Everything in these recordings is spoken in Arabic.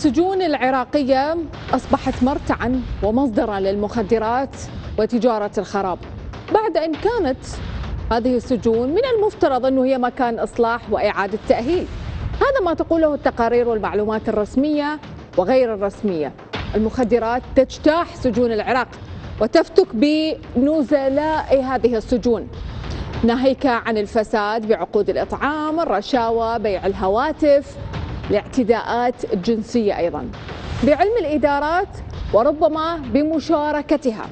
السجون العراقية أصبحت مرتعا ومصدرا للمخدرات وتجارة الخراب، بعد أن كانت هذه السجون من المفترض أنه هي مكان إصلاح وإعادة تأهيل. هذا ما تقوله التقارير والمعلومات الرسمية وغير الرسمية. المخدرات تجتاح سجون العراق وتفتك بنزلاء هذه السجون، ناهيك عن الفساد بعقود الإطعام، الرشاوى، بيع الهواتف، الاعتداءات الجنسية أيضا. بعلم الإدارات وربما بمشاركتها،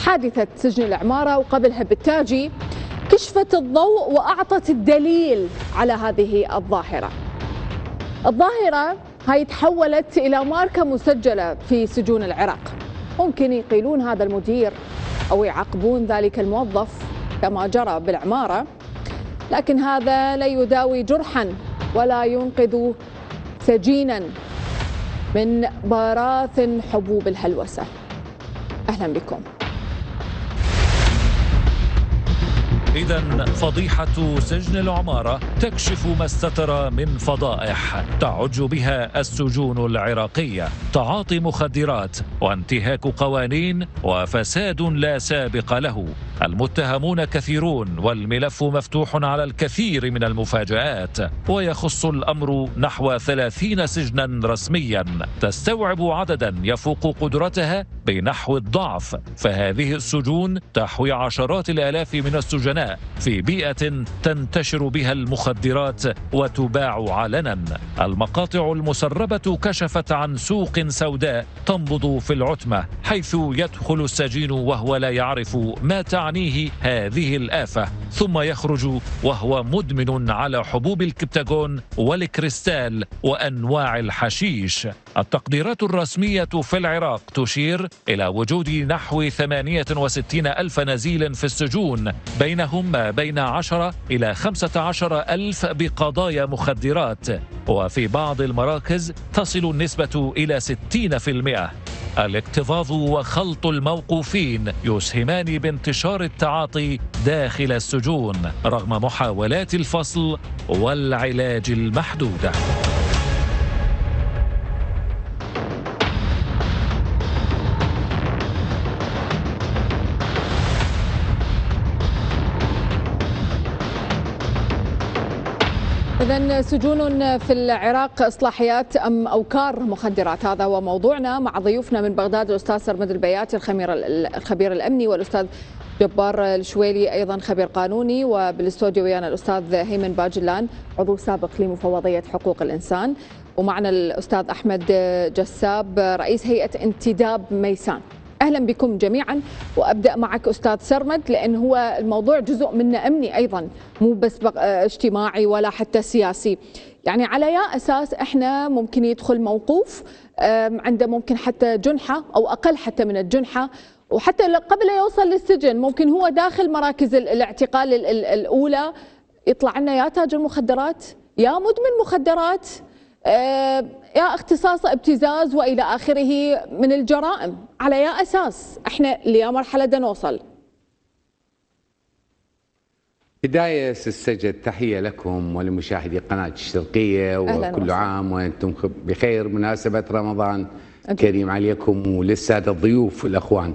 حادثة سجن العمارة وقبلها بالتاجي كشفت الضوء وأعطت الدليل على هذه الظاهرة. الظاهرة هاي تحولت إلى ماركة مسجلة في سجون العراق. ممكن يقيلون هذا المدير أو يعاقبون ذلك الموظف كما جرى بالعمارة، لكن هذا لا يداوي جرحا ولا ينقذ سجينا من براثن حبوب الهلوسة. أهلا بكم. إذن فضيحة سجن العمارة تكشف ما استتر من فضائح تعج بها السجون العراقية: تعاطي مخدرات وانتهاك قوانين وفساد لا سابق له. المتهمون كثيرون والملف مفتوح على الكثير من المفاجآت، ويخص الأمر نحو 30 سجنا رسميا تستوعب عددا يفوق قدرتها بنحو الضعف. فهذه السجون تحوي عشرات الآلاف من السجناء في بيئة تنتشر بها المخدرات وتباع علنا. المقاطع المسربة كشفت عن سوق سوداء تنبض في العتمة، حيث يدخل السجين وهو لا يعرف ما تعنيه هذه الآفة، ثم يخرج وهو مدمن على حبوب الكبتاغون والكريستال وأنواع الحشيش. التقديرات الرسمية في العراق تشير إلى وجود نحو 68 ألف نزيل في السجون، بينهم ما بين 10 إلى 15 ألف بقضايا مخدرات، وفي بعض المراكز تصل النسبة إلى 60%. الاكتظاظ وخلط الموقوفين يسهمان بانتشار التعاطي داخل السجون رغم محاولات الفصل والعلاج المحدودة. إذن سجون في العراق إصلاحيات أم أوكار مخدرات؟ هذا هو موضوعنا مع ضيوفنا من بغداد الأستاذ سرمد البياتي الخبير الأمني، والأستاذ جبار الشويلي أيضا خبير قانوني، وبالاستوديو ويانا الأستاذ هيمن باجلان عضو سابق لمفوضية حقوق الإنسان، ومعنا الأستاذ أحمد جساب رئيس هيئة انتداب ميسان. أهلا بكم جميعا، وأبدأ معك أستاذ سرمد لأن هو الموضوع جزء منه أمني أيضا، مو بس اجتماعي ولا حتى سياسي. يعني على أي أساس إحنا ممكن يدخل موقوف عنده ممكن حتى جنحة أو أقل حتى من الجنحة، وحتى قبل يوصل للسجن ممكن هو داخل مراكز الاعتقال الأولى يطلع لنا يا تاجر مخدرات يا مدمن مخدرات يا اختصاص ابتزاز والى اخره من الجرائم. على اي اساس احنا لمرحله نوصل؟ بداية السجد تحية لكم ولمشاهدي قناة الشرقية، وكل عام وأنتم بخير، مناسبة رمضان كريم عليكم وللسادة الضيوف والأخوان.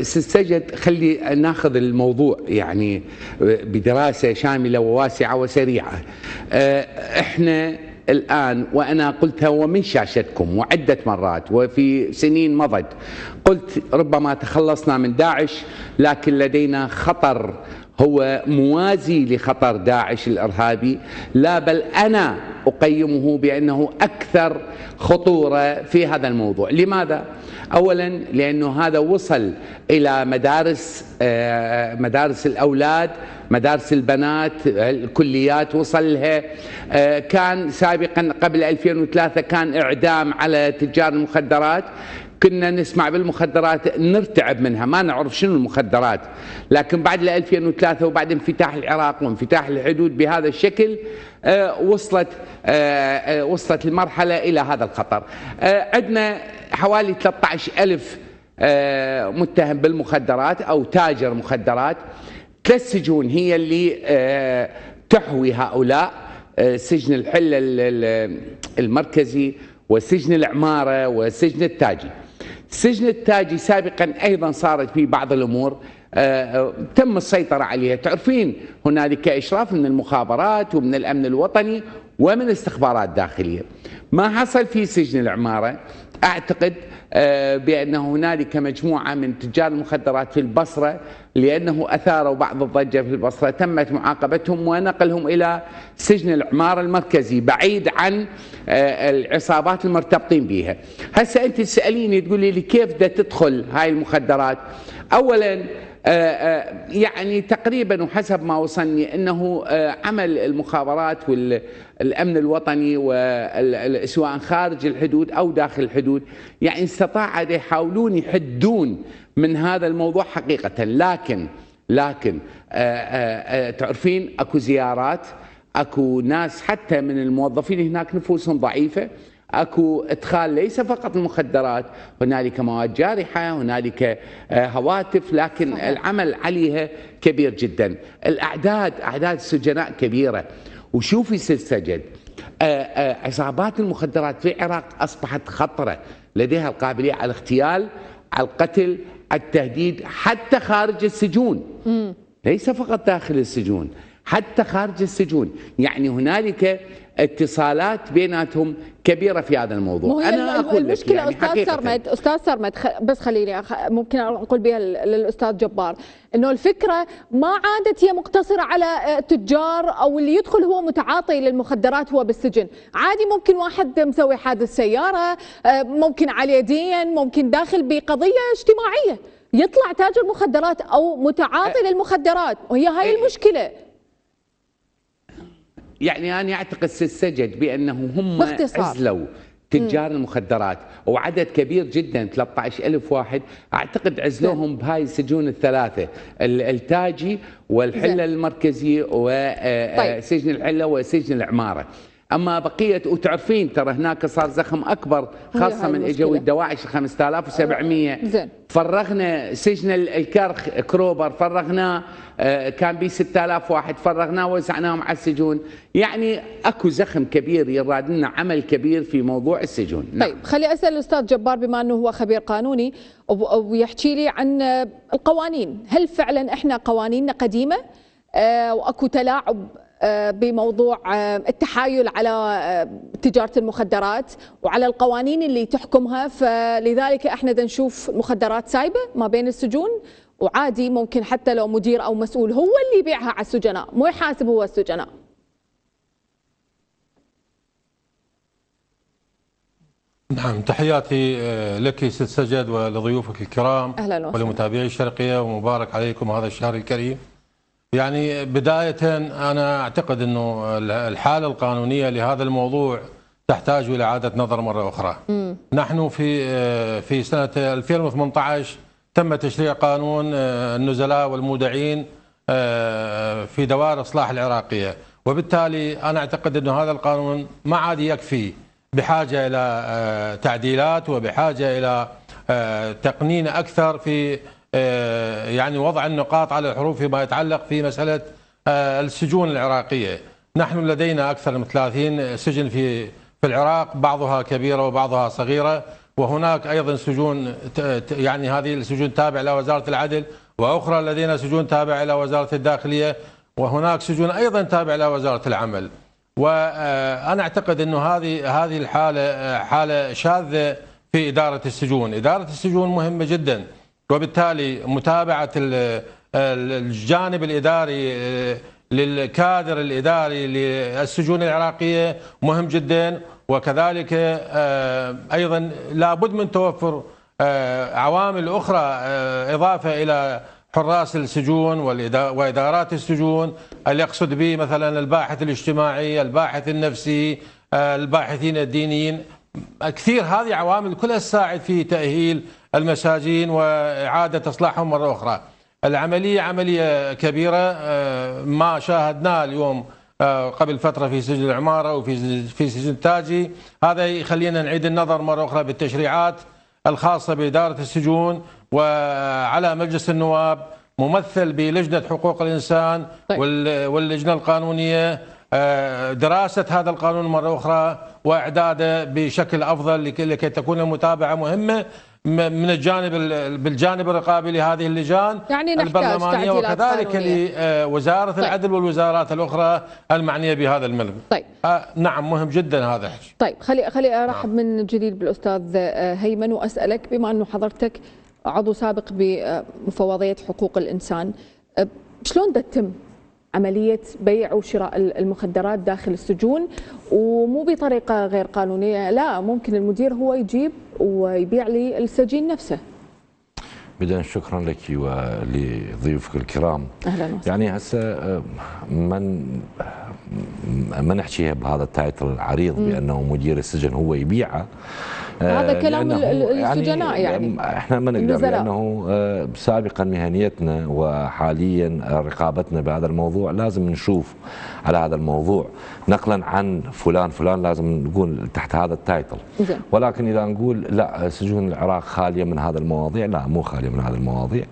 سجد خلي ناخذ الموضوع يعني بدراسة شاملة وواسعة وسريعة. احنا الآن، وأنا قلتها ومن شاشتكم وعدة مرات وفي سنين مضت، قلت ربما تخلصنا من داعش، لكن لدينا خطر هو موازي لخطر داعش الإرهابي، لا بل أنا أقيمه بأنه أكثر خطورة في هذا الموضوع. لماذا؟ أولا لأنه هذا وصل إلى مدارس الأولاد، مدارس البنات، الكليات وصل لها. كان سابقا قبل 2003 كان إعدام على تجار المخدرات، كنا نسمع بالمخدرات نرتعب منها، ما نعرف شنو المخدرات، لكن بعد 2003 وبعد انفتاح العراق وانفتاح الحدود بهذا الشكل وصلت المرحلة إلى هذا الخطر. عندنا حوالي 13,000 متهم بالمخدرات أو تاجر مخدرات. 3 سجون هي اللي تحوي هؤلاء: سجن الحلة المركزي وسجن العمارة وسجن التاجي. السجن التاجي سابقا أيضا صارت فيه بعض الأمور تم السيطرة عليها. تعرفين هنالك إشراف من المخابرات ومن الأمن الوطني ومن الاستخبارات الداخلية. ما حصل في سجن العمارة أعتقد بأن هنالك مجموعة من تجار المخدرات في البصرة، لأنه أثاروا بعض الضجة في البصرة، تمت معاقبتهم ونقلهم إلى سجن العمارة المركزي بعيد عن العصابات المرتبطين بها. هسه أنت تسأليني تقولي لي كيف بدها تدخل هاي المخدرات؟ أولا يعني تقريبا وحسب ما وصلني أنه عمل المخابرات والأمن الوطني سواء خارج الحدود أو داخل الحدود يعني استطاع أن يحاولون يحدون من هذا الموضوع حقيقة. لكن تعرفين أكو زيارات، أكو ناس حتى من الموظفين هناك نفوسهم ضعيفة، اكو ادخال ليس فقط المخدرات، هنالك مواد جارحه، هنالك هواتف، لكن العمل عليها كبير جدا. اعداد السجناء كبيره. وشوفي ست سجد، عصابات المخدرات في العراق اصبحت خطره، لديها القابليه على الاغتيال، على القتل، على التهديد، حتى خارج السجون، ليس فقط داخل السجون، حتى خارج السجون. يعني هنالك اتصالات بيناتهم كبيرة في هذا الموضوع. أنا أقول المشكلة يعني أستاذ سرمد بس خليني ممكن أقول بها للأستاذ جبار، إنه الفكرة ما عادت هي مقتصرة على تجار أو اللي يدخل هو متعاطي للمخدرات هو بالسجن، عادي ممكن واحد مسوي حادث سيارة، ممكن عليه دين، ممكن داخل بقضية اجتماعية يطلع تاجر مخدرات أو متعاطي للمخدرات، وهي هاي المشكلة. يعني أنا أعتقد سجد بأنه هم عزلوا تجار المخدرات، وعدد كبير جدا 13,000 واحد أعتقد عزلوهم بهاي السجون الثلاثة، التاجي والحلة المركزي وسجن الحلة وسجن العمارة. اما بقيه وتعرفين ترى هناك صار زخم اكبر خاصه من اجوا الدواعش 5700. فرغنا سجن الكرخ كروبر، فرغناه كان بيه 6000 واحد، فرغناه وزعناهم على السجون. يعني اكو زخم كبير، يراد لنا عمل كبير في موضوع السجون. نعم. طيب خلي اسال الاستاذ جبار بما انه هو خبير قانوني ويحكي لي عن القوانين. هل فعلا احنا قوانيننا قديمه واكو تلاعب بموضوع التحايل على تجارة المخدرات وعلى القوانين اللي تحكمها، فلذلك احنا بدنا نشوف مخدرات سايبة ما بين السجون، وعادي ممكن حتى لو مدير او مسؤول هو اللي يبيعها على السجناء، مو يحاسب هو السجناء. نعم، تحياتي لك ست سجد ولضيوفك الكرام ولمتابعي الشرقية، ومبارك عليكم هذا الشهر الكريم. يعني بداية أنا أعتقد أنه الحالة القانونية لهذا الموضوع تحتاج إلى إعادة نظر مرة أخرى. نحن في سنة 2018 تم تشريع قانون النزلاء والمودعين في دوائر الإصلاح العراقية، وبالتالي أنا أعتقد أن هذا القانون ما عاد يكفي، بحاجة إلى تعديلات وبحاجة إلى تقنين أكثر في يعني وضع النقاط على الحروف فيما يتعلق في مسألة السجون العراقية. نحن لدينا أكثر من 30 سجن في العراق، بعضها كبيرة وبعضها صغيرة، وهناك أيضا سجون يعني هذه السجون تابعة إلى وزارة العدل، وأخرى لدينا سجون تابعة إلى وزارة الداخلية، وهناك سجون أيضا تابعة إلى وزارة العمل. وأنا أعتقد أنه هذه الحالة حالة شاذة في إدارة السجون. إدارة السجون مهمة جدا، وبالتالي متابعة الجانب الإداري للكادر الإداري للسجون العراقية مهم جدا، وكذلك أيضا لابد من توفر عوامل أخرى إضافة إلى حراس السجون وإدارات السجون، اللي يقصد به مثلا الباحث الاجتماعي، الباحث النفسي، الباحثين الدينيين. كثير هذه عوامل كلها تساعد في تأهيل المساجين وإعادة إصلاحهم مرة أخرى. العملية عملية كبيرة، ما شاهدناه اليوم قبل فترة في سجن العمارة وفي سجن التاجي، هذا يخلينا نعيد النظر مرة أخرى بالتشريعات الخاصة بإدارة السجون. وعلى مجلس النواب ممثل بلجنة حقوق الإنسان واللجنة القانونية دراسة هذا القانون مرة أخرى وإعداده بشكل أفضل لكي تكون المتابعة مهمة من بالجانب الرقابي لهذه اللجان يعني البرلمانية وكذلك لوزارة العدل والوزارات الأخرى المعنية بهذا الملف. طيب. نعم مهم جدا هذا الشيء. طيب خلي أرحب من جديد بالأستاذ هيمن وأسألك بما أنه حضرتك عضو سابق بمفوضية حقوق الإنسان، شلون تتم عملية بيع وشراء المخدرات داخل السجون ومو بطريقة غير قانونية؟ لا، ممكن المدير هو يجيب ويبيع للسجين نفسه. بداية شكرا لك ولضيوفك الكرام. أهلا وسهلا. يعني هسه ما نحكيها بهذا التايتل العريض بأنه مدير السجن هو يبيعه، هذا كلام السجناء يعني احنا ما نقدر، لانه سابقا مهنيتنا وحاليا رقابتنا بهذا الموضوع لازم نشوف على هذا الموضوع نقلا عن فلان لازم نقول تحت هذا التايتل. ولكن اذا نقول لا سجون العراق خاليه من هذا المواضيع، لا مو خاليه من هذه المواضيع.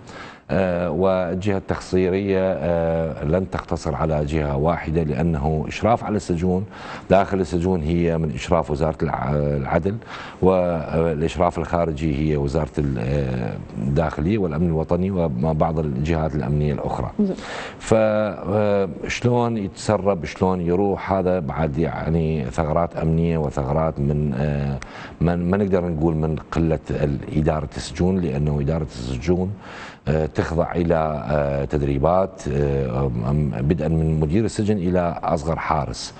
والجهة التقصيرية لن تقتصر على جهة واحدة، لأنه إشراف على السجون داخل السجون هي من إشراف وزارة العدل، والإشراف الخارجي هي وزارة الداخلية والأمن الوطني وبعض الجهات الأمنية الأخرى. فشلون يتسرب شلون يروح هذا بعد يعني ثغرات أمنية وثغرات من ما نقدر نقول من قلة إدارة السجون، لأنه إدارة السجون تخضع إلى تدريبات بدءا من مدير السجن إلى أصغر حارس،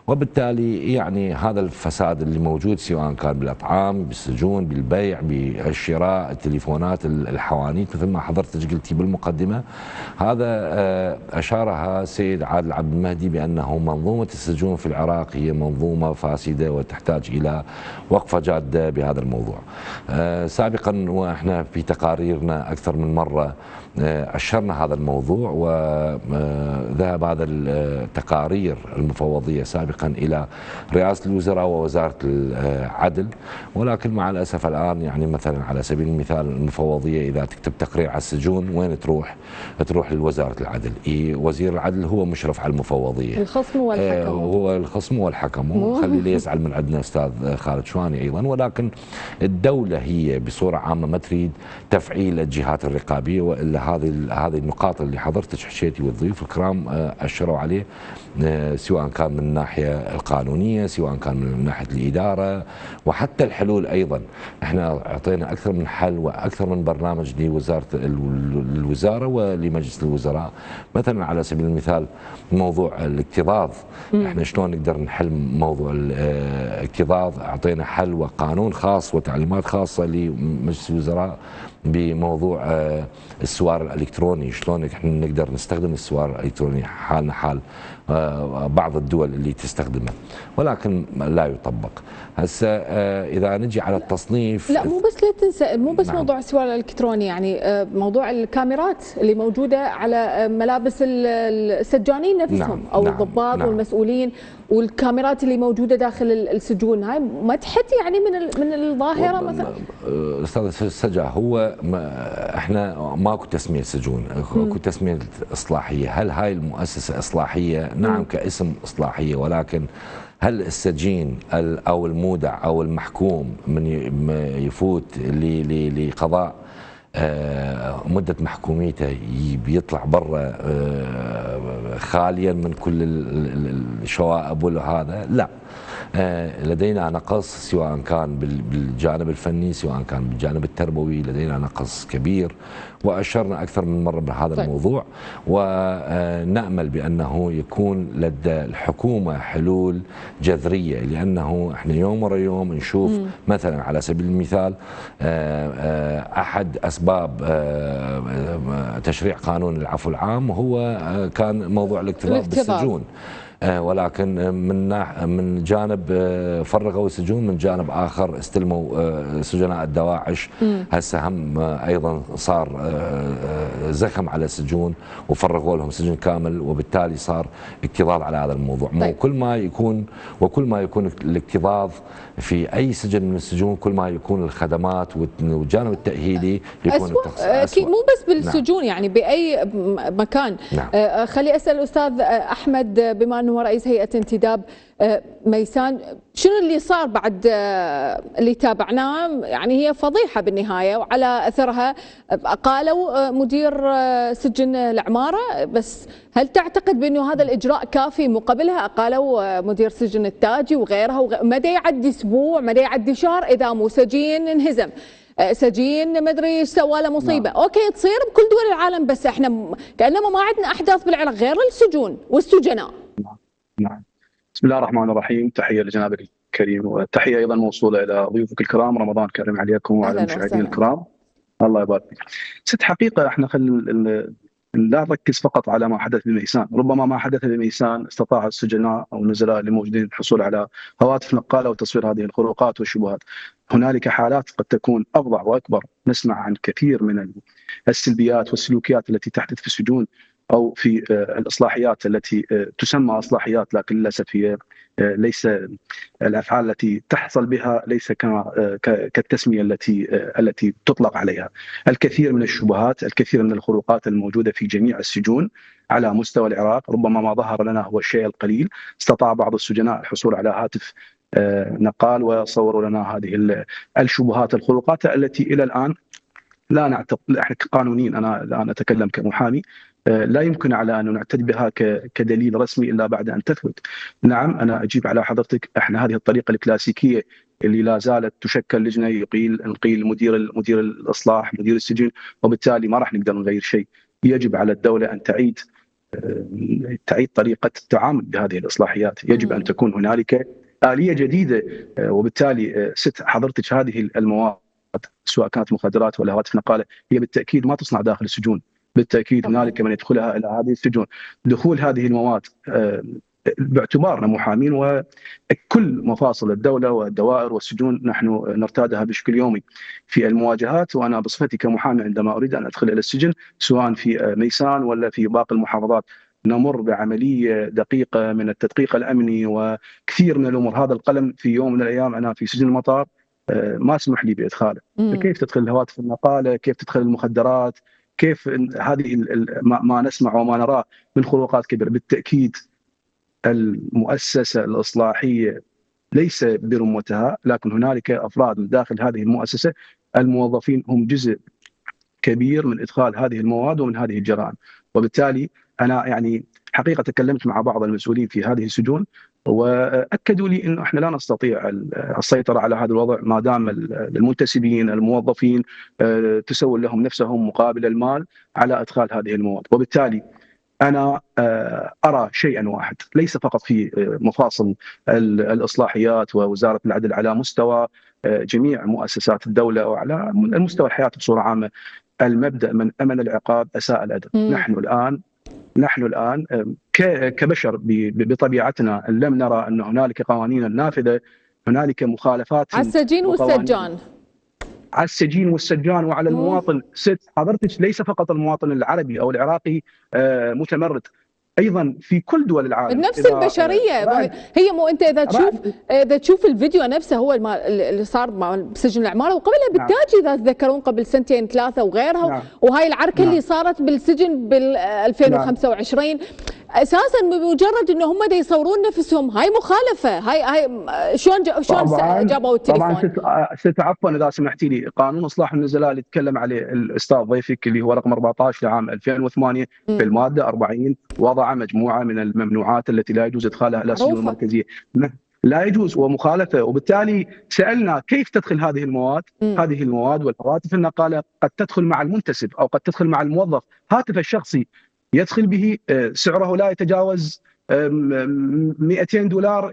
وبالتالي يعني هذا الفساد اللي موجود سواء كان بالأطعام بالسجون بالبيع بالشراء التليفونات الحوانيت مثل ما حضرتك قلتي بالمقدمة، هذا أشارها سيد عادل عبد المهدي بأنه منظومة السجون في العراق هي منظومة فاسدة وتحتاج إلى وقفة جادة بهذا الموضوع. سابقا وإحنا في تقاريرنا أكثر من مرة أشرنا هذا الموضوع، وذهب هذا التقارير المفوضية سابقا إلى رئاسة الوزراء ووزارة العدل، ولكن مع الأسف الآن يعني مثلا على سبيل المثال المفوضية إذا تكتب تقرير على السجون وين تروح لوزارة العدل. وزير العدل هو مشرف على المفوضية، الخصم والحكم، هو الخصم والحكم، وخلي لي يزعل من عندنا أستاذ خالد شواني أيضا. ولكن الدولة هي بصورة عامة ما تريد تفعيل الجهات الرقابية، وإلا هذه النقاط اللي حضرتك حكيتي والضيوف الكرام أشروا عليه، سواء كان من الناحية القانونية سواء كان من ناحية الإدارة وحتى الحلول أيضا. احنا أعطينا أكثر من حل وأكثر من برنامج لوزارة الوزارة ولمجلس الوزراء. مثلا على سبيل المثال موضوع الاكتظاظ، احنا شلون نقدر نحل موضوع الاكتظاظ؟ أعطينا حل وقانون خاص وتعليمات خاصة لمجلس الوزراء بموضوع السوار الالكتروني، شلون احنا نقدر نستخدم السوار الالكتروني حالنا حال بعض الدول اللي تستخدمه، ولكن لا يطبق. هسه اذا نجي على التصنيف، لا مو بس لا تنسى، مو بس نعم. موضوع السوار الالكتروني، يعني موضوع الكاميرات اللي موجوده على ملابس السجانين نفسهم او نعم. الضباط نعم. والمسؤولين، والكاميرات اللي موجوده داخل السجون، هاي ما تحت يعني من الظاهره مثلا؟ استاذ السجا، هو احنا ماكو تسميه سجون، اكو تسميه اصلاحيه. هل هاي المؤسسه اصلاحيه؟ نعم كاسم اصلاحيه، ولكن هل السجين او المودع او المحكوم من يفوت لقضاء مدة محكوميته بيطلع برا خاليا من كل الشوائب وهذا؟ لا، لدينا نقص سواء كان بالجانب الفني سواء كان بالجانب التربوي، لدينا نقص كبير وأشرنا أكثر من مرة بهذا الموضوع، ونأمل بأنه يكون لدى الحكومة حلول جذرية، لأنه احنا يوم ورا يوم نشوف مثلا على سبيل المثال أحد أسباب تشريع قانون العفو العام هو كان موضوع الاكتظاظ بالسجون، ولكن من جانب فرغوا السجون، من جانب آخر استلموا سجناء الدواعش. هسه هم أيضا صار زخم على السجون وفرغوا لهم سجن كامل، وبالتالي صار اكتظاظ على هذا الموضوع. طيب. وكل ما يكون الاكتظاظ في أي سجن من السجون كل ما يكون الخدمات والجانب التأهيلي يكون أسوأ. مو بس بالسجون، نعم. يعني بأي مكان. نعم. خلي أسأل الأستاذ أحمد، بما أنه هو رئيس هيئة انتداب ميسان. شنو اللي صار بعد اللي تابعناه؟ يعني هي فضيحة بالنهاية، وعلى أثرها قالوا مدير سجن العمارة، بس هل تعتقد بأنه هذا الإجراء كافي مقابلها؟ قالوا مدير سجن التاجي وغيرها، مدى يعدي أسبوع، مدى يعدي شهر إذا مو سجين انهزم، سجين ما ادري ايش سوى له مصيبه. اوكي تصير بكل دول العالم، بس احنا كانما ما عندنا احداث بالعراق غير السجون والسجناء. نعم. بسم الله الرحمن الرحيم، تحيه لجنابك الكريم، وتحيه ايضا موصوله الى ضيوفك الكرام. رمضان كريم عليكم وعلى المشاهدين الكرام. الله يبارك فيك. ست حقيقه احنا لا نركز فقط على ما حدث بميسان، ربما ما حدث بميسان استطاع السجناء او النزلاء اللي موجودين الحصول على هواتف نقاله وتصوير هذه الخروقات والشبهات. هنالك حالات قد تكون افظع واكبر، نسمع عن كثير من السلبيات والسلوكيات التي تحدث في السجون او في الاصلاحيات التي تسمى اصلاحيات، لكن للاسف هي ليس الافعال التي تحصل بها ليس كالتسميه التي تطلق عليها. الكثير من الشبهات، الكثير من الخروقات الموجوده في جميع السجون على مستوى العراق. ربما ما ظهر لنا هو الشيء القليل. استطاع بعض السجناء الحصول على هاتف نقال وصوروا لنا هذه الشبهات الخروقات التي الى الان لا نعتقد احنا كقانونيين، انا الان اتكلم كمحامي، لا يمكن على ان نعتد بها كدليل رسمي الا بعد ان تثبت. نعم انا اجيب على حضرتك، احنا هذه الطريقه الكلاسيكيه اللي لا زالت تشكل لجنه نقيل مدير الاصلاح، مدير السجن، وبالتالي ما راح نقدر نغير شيء. يجب على الدوله ان تعيد طريقه التعامل بهذه الاصلاحيات، يجب ان تكون هنالك آلية جديده، وبالتالي ست حضرتك هذه المواد سواء كانت مخدرات ولا هواتف نقاله هي بالتاكيد ما تصنع داخل السجون، بالتاكيد هنالك من يدخلها الى هذه السجون. دخول هذه المواد باعتبارنا محامين وكل مفاصل الدوله والدوائر والسجون نحن نرتادها بشكل يومي في المواجهات، وانا بصفتي كمحامي عندما اريد ان ادخل الى السجن سواء في ميسان ولا في باقي المحافظات نمر بعمليه دقيقه من التدقيق الامني وكثير من الامور. هذا القلم في يوم من الايام انا في سجن المطار ما اسمح لي بادخاله. كيف تدخل الهواتف النقاله؟ كيف تدخل المخدرات؟ كيف هذه ما نسمع وما نراه من خروقات كبيره؟ بالتاكيد المؤسسه الاصلاحيه ليس برمتها، لكن هنالك افراد من داخل هذه المؤسسه، الموظفين هم جزء كبير من ادخال هذه المواد ومن هذه الجرائم. وبالتالي انا يعني حقيقه تكلمت مع بعض المسؤولين في هذه السجون واكدوا لي انه احنا لا نستطيع السيطره على هذا الوضع ما دام المنتسبين الموظفين تسول لهم نفسهم مقابل المال على ادخال هذه المواد. وبالتالي انا ارى شيئا واحد، ليس فقط في مفاصل الاصلاحيات ووزاره العدل، على مستوى جميع مؤسسات الدوله وعلى المستوى الحياه بصوره عامه، المبدا من امن العقاب اساء الادب. نحن الان كبشر بطبيعتنا لم نرى ان هنالك قوانين نافذه، هنالك مخالفات على السجين والسجان، على السجين والسجان وعلى المواطن. ست حضرتك ليس فقط المواطن العربي او العراقي متمرد، ايضا في كل دول العالم نفس البشريه. هي مو انت اذا تشوف الفيديو نفسه هو اللي صار مع سجن العماره وقبلها بالتاجي، اذا تذكرون قبل سنتين ثلاثه وغيرها، وهاي العركه اللي صارت بالسجن بال 2025 اساسا بمجرد انه هم يصورون نفسهم. هاي مخالفه. هاي شلون جابوا التليفون؟ طبعا ست عفوا اذا سمحتي لي، قانون اصلاح النزلاء اللي تكلم عليه الاستاذ ضيفك اللي هو رقم 14 لعام 2008 في الماده 40 وضع مجموعه من الممنوعات التي لا يجوز ادخالها الى السجون المركزيه، لا يجوز ومخالفه. وبالتالي سالنا كيف تدخل هذه المواد؟ هذه المواد والهواتف النقاله قد تدخل مع المنتسب او قد تدخل مع الموظف. هاتف الشخصي يدخل به سعره لا يتجاوز $200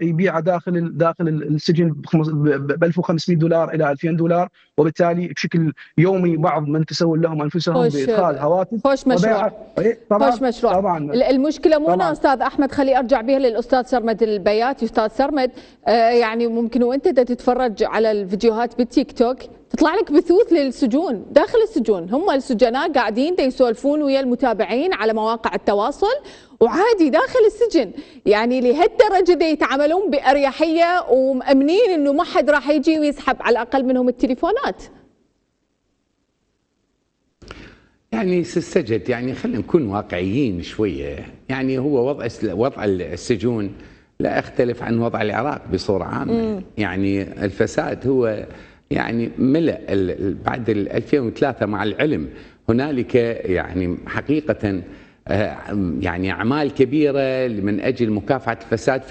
يبيع داخل السجن ب $1500 الى $2000، وبالتالي بشكل يومي بعض من تسول لهم انفسهم بادخال هواتف. خوش مشروع. خوش مشروع. طبعا المشكله مو انا استاذ احمد، خلي ارجع بها للاستاذ سرمد البياتي. استاذ سرمد، يعني ممكن وانت تتفرج على الفيديوهات بالتيك توك تطلع لك بثوث للسجون داخل السجون، هم السجناء قاعدين يسولفون ويا المتابعين على مواقع التواصل وعادي داخل السجن. يعني لهالدرجه يتعاملون باريحيه ومأمنين انه ما حد راح يجي ويسحب على الاقل منهم التليفونات. يعني سجد، يعني خلينا نكون واقعيين شويه، يعني هو وضع السجون لا يختلف عن وضع العراق بصوره عامه. يعني الفساد هو يعني ملأ بعد 2003 مع العلم هنالك يعني حقيقه يعني أعمال كبيرة من أجل مكافحة الفساد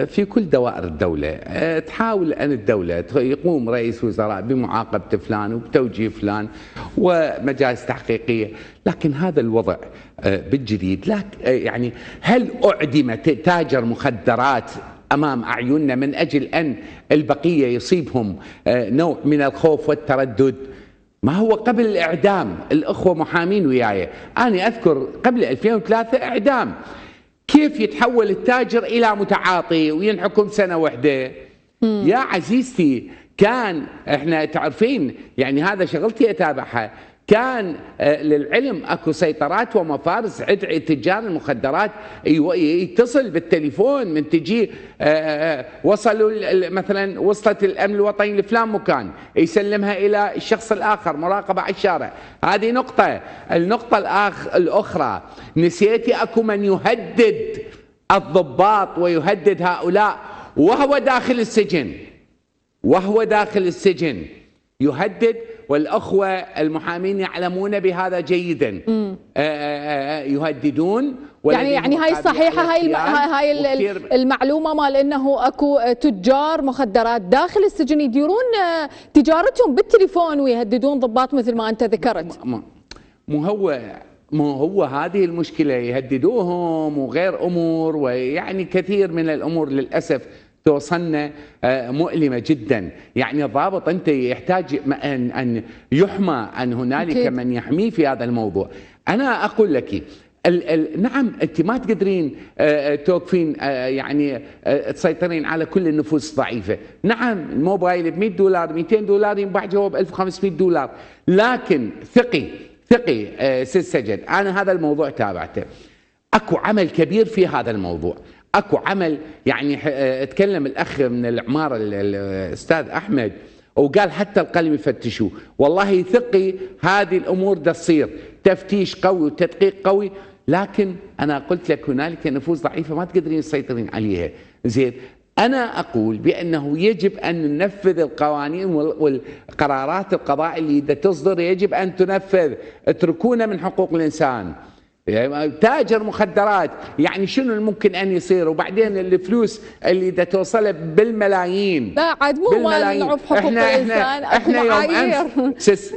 في كل دوائر الدولة. تحاول أن الدولة يقوم رئيس وزراء بمعاقبة فلان وبتوجيه فلان ومجالس تحقيقية، لكن هذا الوضع بالجديد يعني هل أعدم تاجر مخدرات أمام أعيننا من أجل أن البقية يصيبهم نوع من الخوف والتردد؟ ما هو قبل الإعدام الأخوة محامين وياي، أنا أذكر قبل 2003 إعدام، كيف يتحول التاجر إلى متعاطي وينحكم سنة واحدة؟ يا عزيزتي كان إحنا تعرفين يعني هذا شغلتي أتابعها، كان للعلم اكو سيطرات ومفارس عند تجار المخدرات يتصل بالتليفون من تجي وصلوا مثلا وصلت الامن الوطني لفلان مكان يسلمها الى الشخص الاخر، مراقبه على الشارع. هذه نقطه. النقطه الاخرى نسيتي اكو من يهدد الضباط ويهدد هؤلاء وهو داخل السجن يهدد، والأخوة المحامين يعلمون بهذا جيدا. يهددون يعني هاي صحيحة، هاي المعلومة مال انه اكو تجار مخدرات داخل السجن يديرون تجارتهم بالتليفون ويهددون ضباط مثل ما انت ذكرت. مو هو هذه المشكلة، يهددوهم وغير امور، ويعني كثير من الامور للأسف توصلنا مؤلمة جدا. يعني الضابط أنت يحتاج أن يحمى، أن هنالك من يحميه في هذا الموضوع. أنا أقول لك نعم أنت ما تقدرين توقفين يعني تسيطرين على كل النفوس الضعيفة. نعم الموبايل ب 100 دولار 200 دولار ينباع جواب 1500 دولار، لكن ثقي سيد سجد، أنا هذا الموضوع تابعته، أكو عمل كبير في هذا الموضوع، اكو عمل. يعني اتكلم الاخ من العماره الاستاذ احمد وقال حتى القلم يفتشوه، والله ثقي هذه الامور دا تصير تفتيش قوي وتدقيق قوي، لكن انا قلت لك هنالك نفوس ضعيفه ما تقدرين تسيطرين عليها. زين، انا اقول بانه يجب ان ننفذ القوانين والقرارات القضاء اللي دا تصدر، يجب ان تنفذ. اتركونا من حقوق الانسان. يعني تاجر مخدرات يعني شنو الممكن ان يصير؟ وبعدين الفلوس اللي دا توصله بالملايين. لا عاد مو مال نعرف حقوق الانسان، احنا يوم امس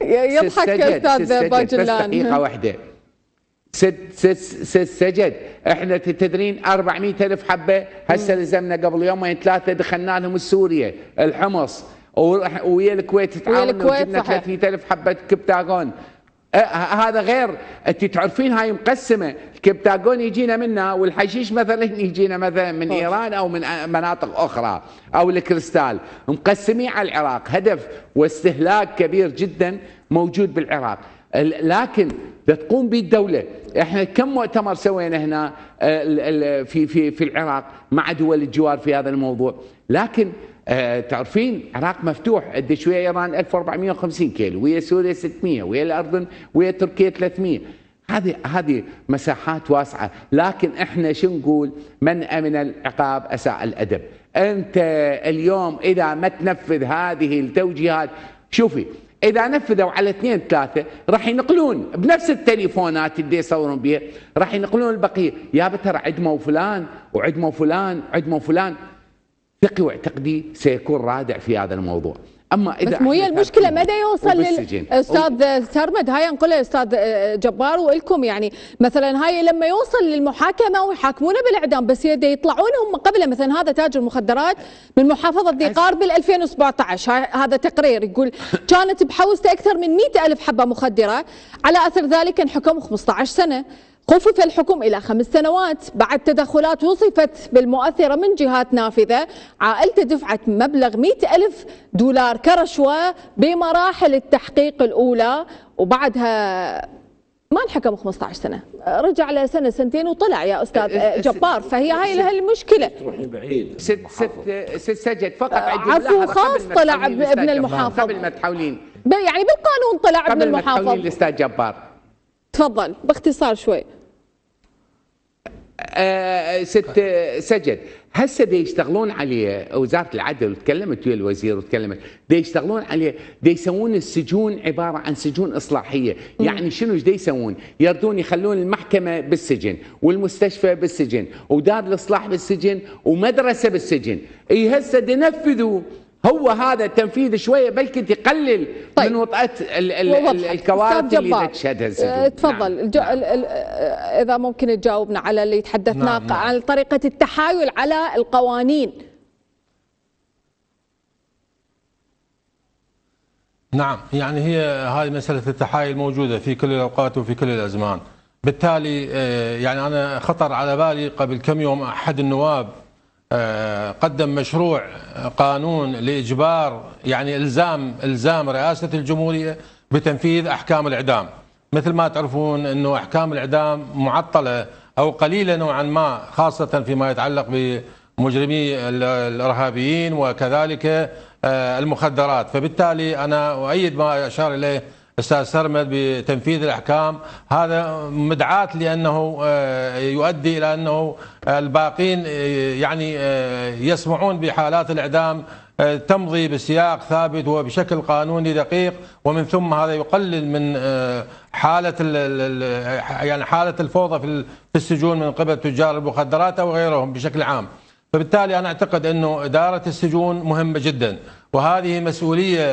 يضحك استاذ باجلان. دقيقه واحده سجد، احنا تدرين 400,000 حبه هسه لزمنا قبل يومين 3 دخلنا لهم سوريا الحمص، ويا الكويت تعاوننا وجبنا 300,000 حبه كبتاغون. هذا غير انت تعرفين هاي مقسمه، الكبتاغون يجينا منها والحشيش مثلا يجينا مثلا من ايران او من مناطق اخرى او الكريستال، مقسمين على العراق. هدف واستهلاك كبير جدا موجود بالعراق، لكن تقوم به الدوله. احنا كم مؤتمر سوينا هنا في العراق مع دول الجوار في هذا الموضوع، لكن تعرفين العراق مفتوح، قد شويه ايران 1450 كيلو، ويا سوريا 600، ويا الاردن ويا تركيا 300. هذه مساحات واسعه، لكن احنا شو نقول؟ من امن العقاب اساء الادب. انت اليوم اذا ما تنفذ هذه التوجيهات، شوفي اذا نفذوا على 2 3 راح ينقلون بنفس التليفونات اللي يصورون بها، راح ينقلون البقيه. يا ترى عدموا فلان وعدموا فلان عدموا فلان. ثقي واعتقدي سيكون رادع في هذا الموضوع. اما اذا بس مو هي المشكله مدى يوصل استاذ سرمد، هاي نقولها استاذ جبار والكم، يعني مثلا هاي لما يوصل للمحاكمه ويحاكمونه بالاعدام، بس يطلعون هم قبل. مثلا هذا تاجر مخدرات من محافظه ذي قار بال 2017، هذا تقرير يقول كانت بحوزته اكثر من 100,000 حبه مخدره، على اثر ذلك انحكم 15 سنه. خفف الحكم إلى 5 سنوات بعد تدخلات وصفت بالمؤثرة من جهات نافذة. عائلته دفعت مبلغ 100,000 دولار كرشوة بمراحل التحقيق الأولى، وبعدها ما انحكم 15 سنة، رجع له سنة سنتين وطلع يا أستاذ جبار. فهي هاي المشكلة. تروحي بعيد. ست سجد فقط عفو خاص طلع ابن المحافظ. قبل ما تحاولين يعني بالقانون طلع ابن المحافظ. قبل ما تخلي الاستاذ جبار تفضل باختصار شوي. ست سجد، هسه دي يشتغلون عليه وزاره العدل، وتكلمت ويا الوزير وتكلمت، دي يشتغلون عليه، دي يسوون السجون عباره عن سجون اصلاحيه، يعني شنو ايش دي يسوون؟ يردون يخلون المحكمه بالسجن والمستشفى بالسجن ودار الاصلاح بالسجن ومدرسه بالسجن، اي هسه دي ينفذوا. هو هذا التنفيذ شويه بلكن تقلل من وطأة الكوارث اللي تشهدها السجون. تفضل. نعم. اذا ممكن تجاوبنا على اللي تحدثنا عن طريقه التحايل على القوانين. نعم، يعني هي هذه مساله التحايل موجوده في كل الاوقات وفي كل الازمان، بالتالي يعني انا خطر على بالي قبل كم يوم احد النواب قدم مشروع قانون لإجبار يعني إلزام رئاسة الجمهورية بتنفيذ أحكام الإعدام. مثل ما تعرفون أنه أحكام الإعدام معطلة أو قليلة نوعا ما، خاصة فيما يتعلق بمجرمي الإرهابيين وكذلك المخدرات. فبالتالي أنا أؤيد ما أشار إليه أستاذ سرمد بتنفيذ الأحكام، هذا مدعاة لأنه يؤدي إلى أنه الباقين يعني يسمعون بحالات الإعدام تمضي بسياق ثابت وبشكل قانوني دقيق، ومن ثم هذا يقلل من حالة الفوضى في السجون من قبل تجار المخدرات أو غيرهم بشكل عام. فبالتالي أنا أعتقد أنه إدارة السجون مهمة جدا، وهذه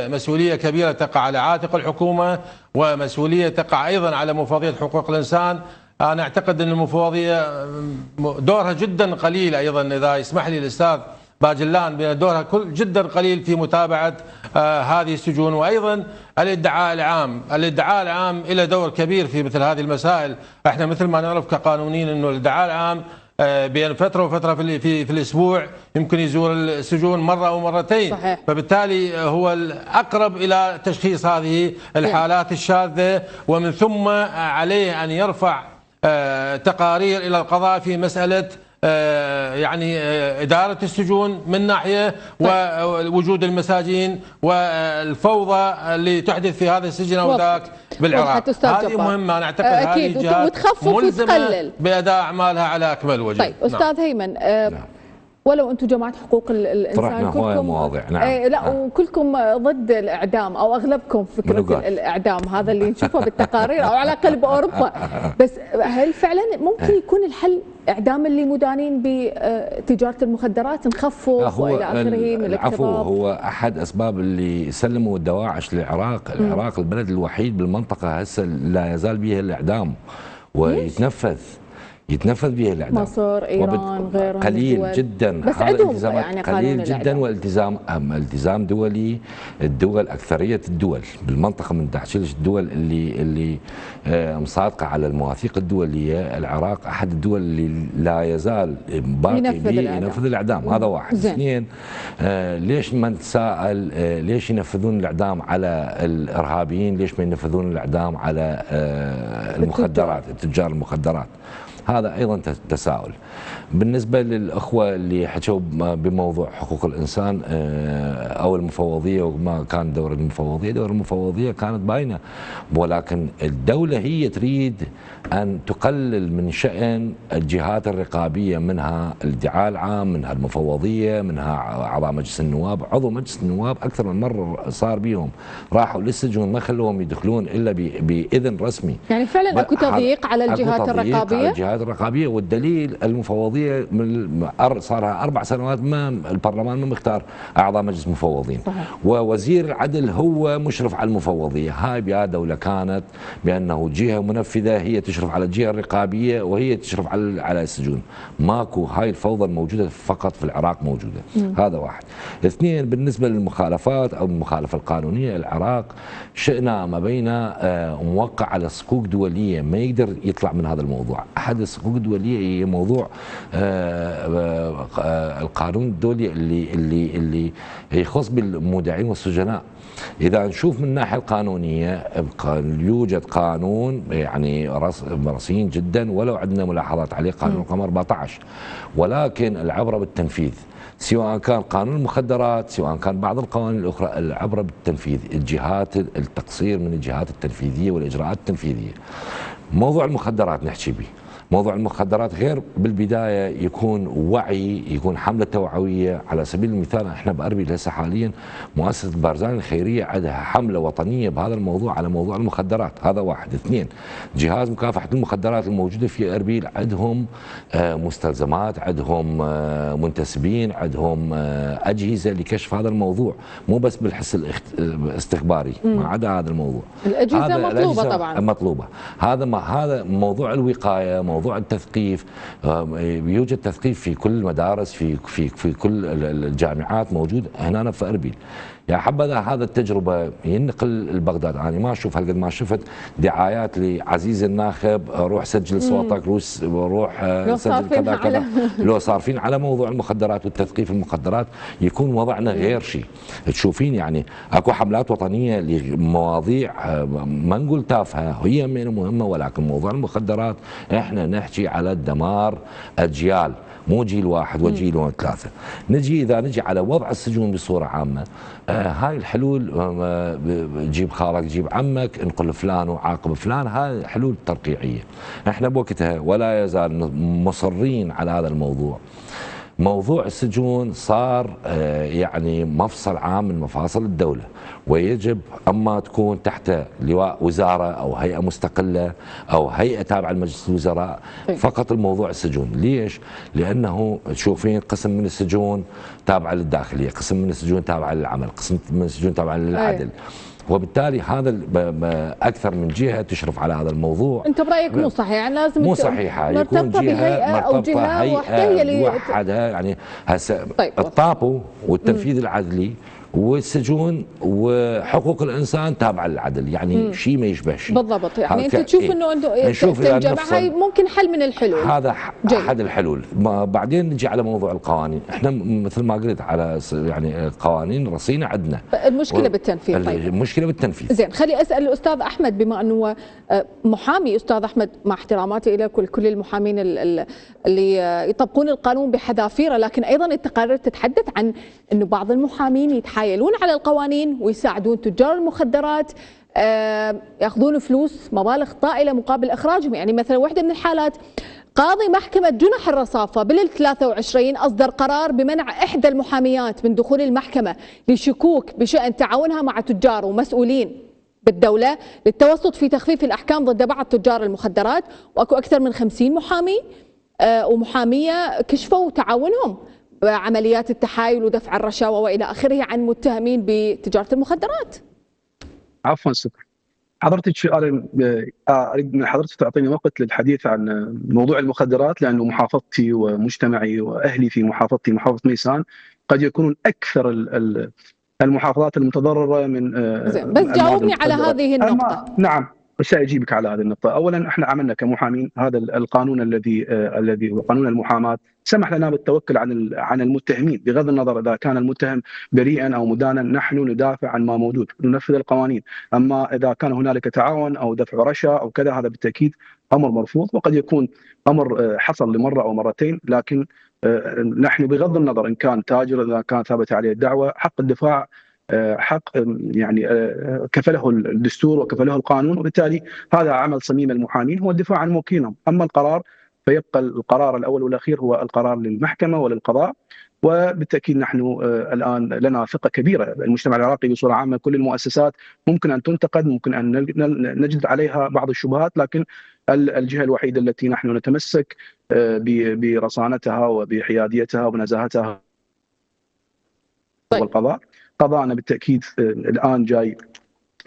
مسؤولية كبيرة تقع على عاتق الحكومة، ومسؤولية تقع أيضا على مفوضية حقوق الإنسان. أنا أعتقد أن المفوضية دورها جدا قليل أيضا، إذا يسمح لي الأستاذ باجلان، بأن دورها جدا قليل في متابعة هذه السجون. وأيضا الادعاء العام إلى دور كبير في مثل هذه المسائل. احنا مثل ما نعرف كقانونيين أنه الادعاء العام بين فترة وفترة في الأسبوع يمكن يزور السجون مرة أو مرتين. صحيح. فبالتالي هو الأقرب إلى تشخيص هذه الحالات الشاذة، ومن ثم عليه أن يرفع تقارير إلى القضاء في مسألة يعني إدارة السجون من ناحية، ووجود المساجين والفوضى اللي تحدث في هذا السجن أو ذاك بالعراق. هذه مهمة، أنا أعتقد هذه الجهات ملزمة بأداء أعمالها على أكمل وجه. طيب أستاذ هيمن، ولو انتم جماعه حقوق الانسان كلكم مواضيع لا وكلكم ضد الاعدام او اغلبكم فكره الاعدام، هذا اللي نشوفه بالتقارير او على الاقل باوروبا، بس هل فعلا ممكن يكون الحل اعدام اللي مدانين بتجاره المخدرات، نخفف والى اخره من العفو؟ هو احد اسباب اللي سلموا الدواعش للعراق. العراق البلد الوحيد بالمنطقه هسه لا يزال به الاعدام ويتنفذ به الاعدام. مصر، ايران، غيرهم قليل جدا، بس عندهم يعني قليل جدا، والتزام دولي. الدول اكثريه الدول بالمنطقه من تحشيش الدول اللي مصادقه على المواثيق الدوليه، العراق احد الدول اللي لا يزال باقي ينفذ الاعدام. هذا واحد. اثنين، ليش ما نتساءل ليش ينفذون الاعدام على الارهابيين؟ ليش ما ينفذون الاعدام على المخدرات، تجار المخدرات؟ هذا أيضا تساؤل. بالنسبة للأخوة اللي حكوا بموضوع حقوق الإنسان أو المفوضية وما كان دور المفوضية، دور المفوضية كانت باينة، ولكن الدولة هي تريد أن تقلل من شأن الجهات الرقابية، منها الادعاء العام، منها المفوضية، منها أعضاء مجلس النواب. عضو مجلس النواب أكثر من مرة صار بيهم راحوا للسجون، ما خلوهم يدخلون إلا بإذن رسمي. يعني فعلا أكو تضييق على الجهات الرقابية. الرقابيه، والدليل المفوضيه صار 4 سنوات ما البرلمان ما مختار اعضاء مجلس مفوضين. صحيح. ووزير العدل هو مشرف على المفوضيه. هاي بيا دوله كانت بانه جهه منفذه هي تشرف على الجهه الرقابيه وهي تشرف على السجون. ماكو هاي الفوضى الموجوده فقط في العراق موجوده. هذا واحد. اثنين، بالنسبه للمخالفات او المخالفه القانونيه، العراق شئنا ما بين موقع على صكوك دوليه ما يقدر يطلع من هذا الموضوع. احد الصكوك الدوليه هي موضوع القانون الدولي اللي يخص بالمودعين والسجناء. اذا نشوف من الناحيه القانونيه يوجد قانون يعني رصين جدا، ولو عندنا ملاحظات عليه، قانون رقم 14، ولكن العبره بالتنفيذ. سواء كان قانون المخدرات، سواء كان بعض القوانين الأخرى العبرة بالتنفيذ، الجهات التقصير من الجهات التنفيذية والإجراءات التنفيذية. موضوع المخدرات نحكي به، موضوع المخدرات غير بالبداية يكون وعي، يكون حملة توعوية. على سبيل المثال احنا بأربيل هسه حاليا مؤسسة بارزان الخيرية عندها حملة وطنية بهذا الموضوع على موضوع المخدرات، هذا واحد. اثنين، جهاز مكافحة المخدرات الموجودة في أربيل عندهم مستلزمات، عندهم منتسبين، عندهم أجهزة لكشف هذا الموضوع، مو بس بالحس الاستخباري، ما عدا هذا الموضوع. الأجهزة مطلوبة طبعا، مطلوبة. هذا موضوع الوقاية، موضوع التثقيف. يوجد تثقيف في كل المدارس، في كل الجامعات موجود هنا في أربيل. يا حبذا هذا التجربة ينقل البغداد. أنا ما أشوف هالقد ما شفت دعايات لعزيز الناخب روح سجل صوتك، روح سجل كذا كذا. لو صارفين على موضوع المخدرات والتثقيف المخدرات يكون وضعنا غير شيء. تشوفين يعني اكو حملات وطنية لمواضيع ما نقول تافهة، هي من مهمة، ولكن موضوع المخدرات احنا نحكي على الدمار أجيال، مو جيل واحد وجيل وثلاثة. إذا نجي على وضع السجون بصورة عامة، هاي الحلول جيب خالك جيب عمك انقل فلان وعاقب فلان، هاي حلول ترقيعية. احنا بوقتها ولا يزال مصرين على هذا الموضوع. موضوع السجون صار يعني مفصل عام من مفاصل الدولة، ويجب أما تكون تحت لواء وزارة أو هيئة مستقلة أو هيئة تابعة لمجلس الوزراء فقط الموضوع السجون. ليش؟ لأنه تشوفين قسم من السجون تابعة للداخلية، قسم من السجون تابعة للعمل، قسم من السجون تابعة للعدل. وبالتالي هذا اكثر من جهه تشرف على هذا الموضوع. انت برايك مو صحيح؟ يعني لازم مو صحيحه يكون جهه او جهه واحده وحدها. يعني هسه الطابو والتنفيذ العدلي والسجون وحقوق الانسان تابعه للعدل، يعني شيء ما يشبه شيء بالضبط. يعني انت تشوف انه الجامعه هاي ممكن حل من الحلول، هذا احد الحلول. بعدين نجي على موضوع القوانين. احنا مثل ما قلت على يعني قوانين رصينه عندنا، المشكله بالتنفيذ. طيب المشكله بالتنفيذ. زين، خلي اسال الاستاذ احمد، بما انه محامي. استاذ احمد، مع احتراماتي الى كل المحامين اللي يطبقون القانون بحذافيره، لكن ايضا التقارير تتحدث عن انه بعض المحامين يتحايلون على القوانين ويساعدون تجار المخدرات، ياخذون فلوس مبالغ طائله مقابل اخراجهم. يعني مثلا واحده من الحالات، قاضي محكمة جنح الرصافة بال23 أصدر قرار بمنع إحدى المحاميات من دخول المحكمة لشكوك بشأن تعاونها مع تجار ومسؤولين بالدولة للتوسط في تخفيف الأحكام ضد بعض تجار المخدرات، وأكو أكثر من 50 محامي ومحامية كشفوا تعاونهم بعمليات التحايل ودفع الرشاوى وإلى آخره عن متهمين بتجارة المخدرات. عفوا شكرا حضرتك، اريد من حضرتك تعطيني وقت للحديث عن موضوع المخدرات، لانه محافظتي ومجتمعي واهلي في محافظتي محافظه ميسان قد يكونون اكثر المحافظات المتضرره من بس جاوبني على هذه النقطه. نعم، سأجيبك على هذه النقطة. أولا احنا عملنا كمحامين هذا القانون الذي هو قانون المحاماة سمح لنا بالتوكل عن المتهمين، بغض النظر إذا كان المتهم بريئا أو مدانا، نحن ندافع عن ما موجود، ننفذ القوانين. أما إذا كان هنالك تعاون أو دفع رشا أو كذا، هذا بالتأكيد أمر مرفوض، وقد يكون أمر حصل لمرة أو مرتين، لكن نحن بغض النظر إن كان تاجر، إذا كان ثابت عليه الدعوة، حق الدفاع حق يعني كفله الدستور وكفله القانون، وبالتالي هذا عمل صميم المحامين هو الدفاع عن موكلهم. اما القرار فيبقى القرار الاول والاخير هو القرار للمحكمه وللقضاء. وبالتاكيد نحن الان لنا ثقه كبيره، المجتمع العراقي بصوره عامه كل المؤسسات ممكن ان تنتقد، ممكن ان نجد عليها بعض الشبهات، لكن الجهه الوحيده التي نحن نتمسك برصانتها وبحياديتها وبنزاهتها هو القضاء. قضاءنا بالتأكيد الآن جاي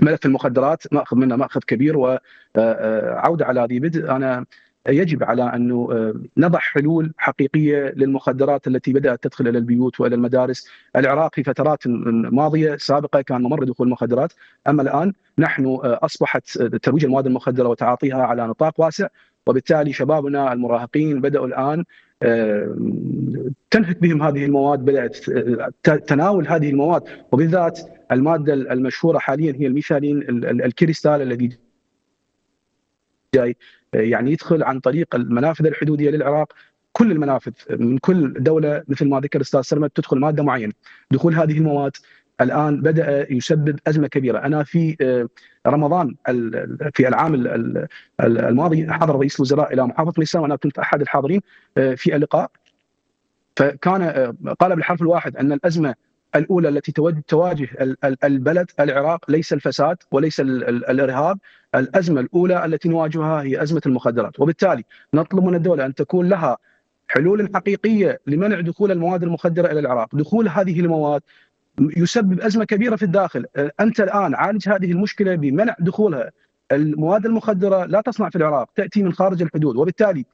ملف المخدرات مأخذ منه مأخذ كبير، وعودة على ذي بدء. أنا يجب على أنه نضع حلول حقيقية للمخدرات التي بدأت تدخل إلى البيوت وإلى المدارس. العراق في فترات ماضية سابقة كان ممر دخول المخدرات، أما الآن نحن أصبحت ترويج المواد المخدرة وتعاطيها على نطاق واسع، وبالتالي شبابنا المراهقين بدأوا الآن تنهك بهم هذه المواد، بدأت تناول هذه المواد، وبالذات المادة المشهورة حاليا هي الميثالين الكريستال الذي جاي يعني يدخل عن طريق المنافذ الحدودية للعراق كل المنافذ من كل دوله مثل ما ذكر الاستاذ سرمد تدخل ماده معينه. دخول هذه المواد الان بدا يسبب ازمه كبيره. انا في رمضان في العام الماضي حضر رئيس الوزراء الى محافظه ميسان وانا كنت احد الحاضرين في اللقاء، فكان قال بالحرف الواحد ان الازمه الاولى التي تواجه البلد العراق ليس الفساد وليس الارهاب، الازمه الاولى التي نواجهها هي ازمه المخدرات، وبالتالي نطلب من الدوله ان تكون لها حلول حقيقيه لمنع دخول المواد المخدره الى العراق. دخول هذه المواد يسبب ازمه كبيره في الداخل، انت الان عالج هذه المشكله بمنع دخولها. المواد المخدره لا تصنع في العراق، تاتي من خارج الحدود، وبالتالي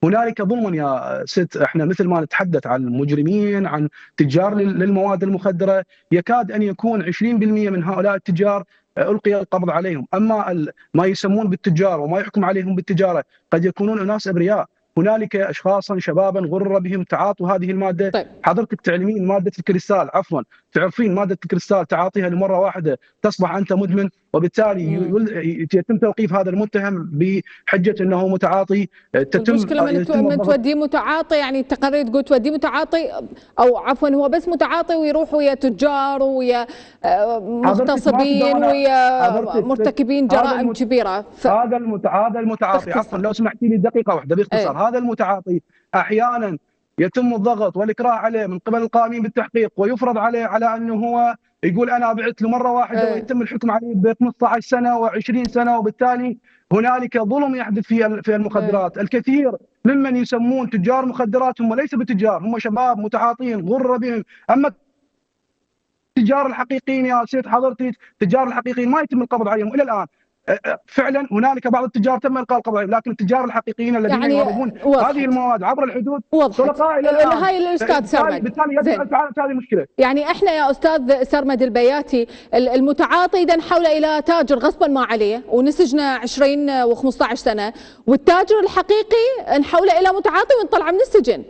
هنالك ظلم يا ست. احنا مثل ما نتحدث عن المجرمين، عن تجار للمواد المخدره، يكاد ان يكون 20% من هؤلاء التجار القي القبض عليهم، اما ما يسمون بالتجار وما يحكم عليهم بالتجاره قد يكونون اناس ابرياء. هنالك اشخاصا شبابا غرر بهم تعاطوا هذه الماده. طيب. حضرتك تعلمين ماده الكريستال، عفوا تعرفين ماده الكريستال تعاطيها لمره واحده تصبح انت مدمن، وبالتالي يتم توقيف هذا المتهم بحجه انه متعاطي. المشكله من توديه متعاطي، يعني التقارير تقول توديه متعاطي، او عفوا هو بس متعاطي ويروح ويا تجار ويا مغتصبين ويا مرتكبين جرائم كبيره. هذا المتعاطي عفوا لو سمحتي لي دقيقه واحده باختصار. هذا المتعاطي احيانا يتم الضغط والاكراه عليه من قبل القائمين بالتحقيق ويفرض عليه على انه هو يقول انا بعت له مره واحده ويتم الحكم عليه ب 15 سنه و20 سنه، وبالتالي هنالك ظلم يحدث في المخدرات. الكثير ممن يسمون تجار مخدرات هم ليس بتجار، هم شباب متعاطين غر بهم. اما التجار الحقيقيين يا سيد حضرتي، التجار الحقيقيين ما يتم القبض عليهم الى الان. فعلا هنالك بعض التجار تم القاء القبض عليهم، لكن التجار الحقيقيين الذين يعني يهربون هذه المواد عبر الحدود طلقاء الى الان. هاي الاستاذ سرمد، بالتالي هذه مشكله. يعني احنا يا استاذ سرمد البياتي، المتعاطي اذا نحوله الى تاجر غصبا ما عليه ونسجنه 20 و15 سنه، والتاجر الحقيقي نحوله الى متعاطي ونطلعه من السجن.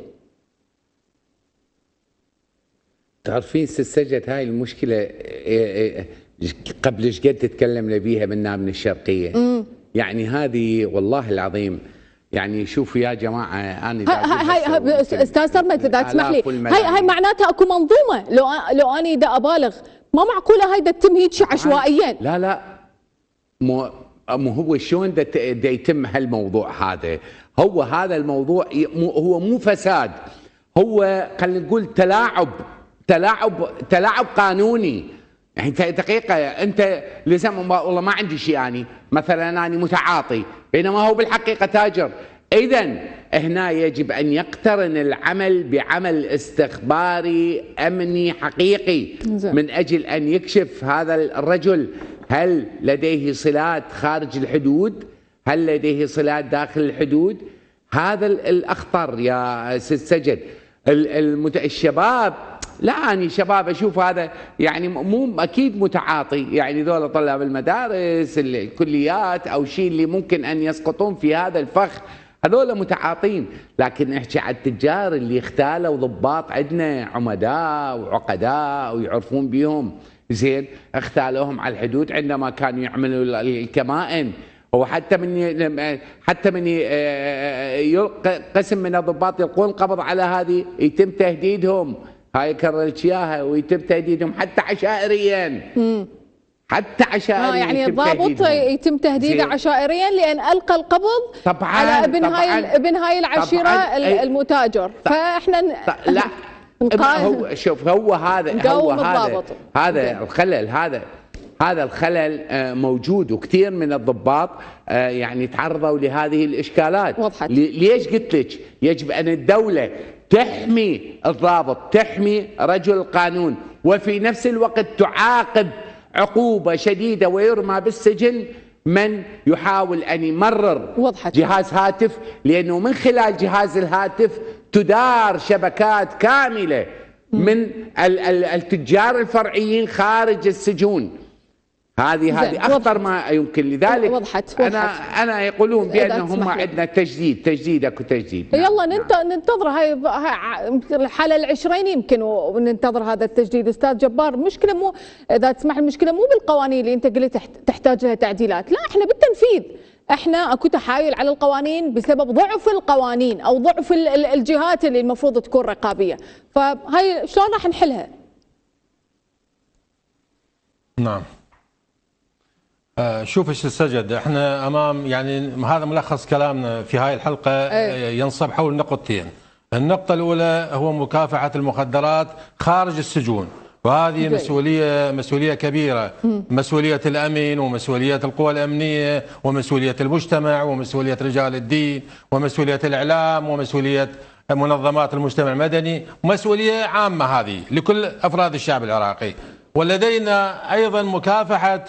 تعرفين ست سجد هاي المشكله قبل ايش قد تكلمنا بيها منا من الشرقيه. يعني هذه والله العظيم، يعني شوفوا يا جماعه انا هاي استاذ سرمد اذا تسمح لي، هاي معناتها اكو منظومه. لو اني دا ابالغ ما معقوله هاي دا تتم هيك عشوائيا. لا مو هو شلون دا يتم هالموضوع هذا؟ هو هذا الموضوع هو مو فساد، هو خلينا نقول تلاعب قانوني. يعني دقيقة أنت لزم والله ما عندي شيء، يعني مثلا أنا متعاطي بينما هو بالحقيقة تاجر. إذن هنا يجب أن يقترن العمل بعمل استخباري أمني حقيقي من أجل أن يكشف هذا الرجل هل لديه صلات خارج الحدود، هل لديه صلات داخل الحدود. هذا الأخطر يا سجد. الشباب، لا أنا شباب أشوف هذا يعني مو أكيد متعاطي، يعني ذولا طلاب المدارس الكليات أو شيء اللي ممكن أن يسقطون في هذا الفخ، هذولا متعاطين. لكن نحكي عن التجار اللي اختالوا ضباط عندنا من وعقداء ويعرفون بيهم زين، اختالوهم على الحدود عندما كانوا يعملوا الكمائن، وحتى من يلقى قسم من الضباط يلقون القبض على هذه يتم تهديدهم. هاي كررت اياها، ويتم تهديدهم حتى عشائريا. حتى عشائريا يعني الضابط يتم تهديده عشائريا لان القى القبض طبعاً على ابن هاي العشيره المتاجر. فاحنا لا هو شوف هذا الخلل، هذا الخلل موجود، وكثير من الضباط يعني تعرضوا لهذه الاشكالات. وضحت. ليش قلت لك يجب ان الدوله تحمي الضابط، تحمي رجل القانون، وفي نفس الوقت تعاقب عقوبة شديدة ويرمى بالسجن من يحاول أن يمرر جهاز هاتف، لأنه من خلال جهاز الهاتف تدار شبكات كاملة من التجار الفرعيين خارج السجون. هذه أخطر ما يمكن. لذلك وضحت. أنا يقولون بأنهم عندنا تجديد أكو تجديد. يلا ننتظر هاي الحالة ال20 يمكن وننتظر هذا التجديد. أستاذ جبار، مشكلة مو إذا تسمح، المشكلة مو بالقوانين اللي أنت قلت تحتاج لها تعديلات، لا احنا بالتنفيذ. احنا اكو تحايل على القوانين بسبب ضعف القوانين او ضعف الجهات اللي المفروض تكون رقابيه، فهاي شلون راح نحلها؟ نعم. شوف ايش السجد، احنا امام يعني هذا ملخص كلامنا في هاي الحلقه ينصب حول نقطتين. النقطه الاولى هو مكافحه المخدرات خارج السجون، وهذه مسؤوليه كبيره، مسؤوليه الامن ومسؤوليه القوى الامنيه ومسؤوليه المجتمع ومسؤوليه رجال الدين ومسؤوليه الاعلام ومسؤوليه منظمات المجتمع المدني، مسؤوليه عامه هذه لكل افراد الشعب العراقي. ولدينا ايضا مكافحه